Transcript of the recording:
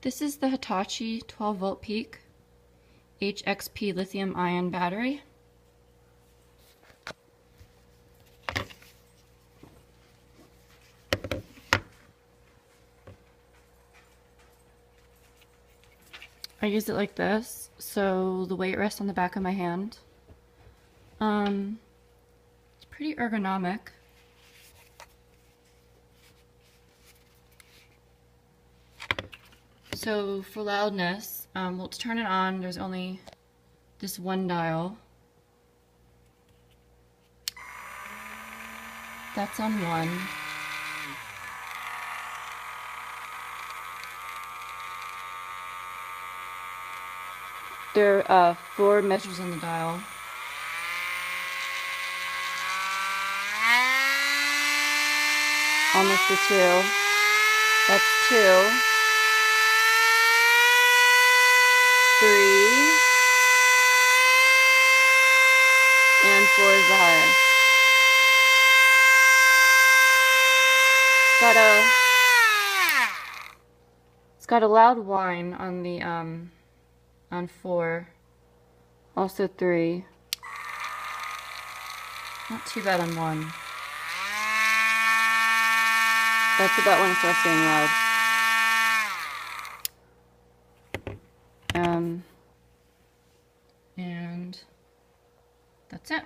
This is the Hitachi 12 volt peak HXP lithium ion battery. I use it like this, so the weight rests on the back of my hand. It's pretty ergonomic. So for loudness, well, to turn it on, there's only this one dial. That's on 1. There are 4 measures on the dial. Almost the 2. That's 2. 3. And 4 is the highest. It's got a loud whine on the on 4. Also 3. Not too bad on 1. That's about when it starts getting loud. And that's it.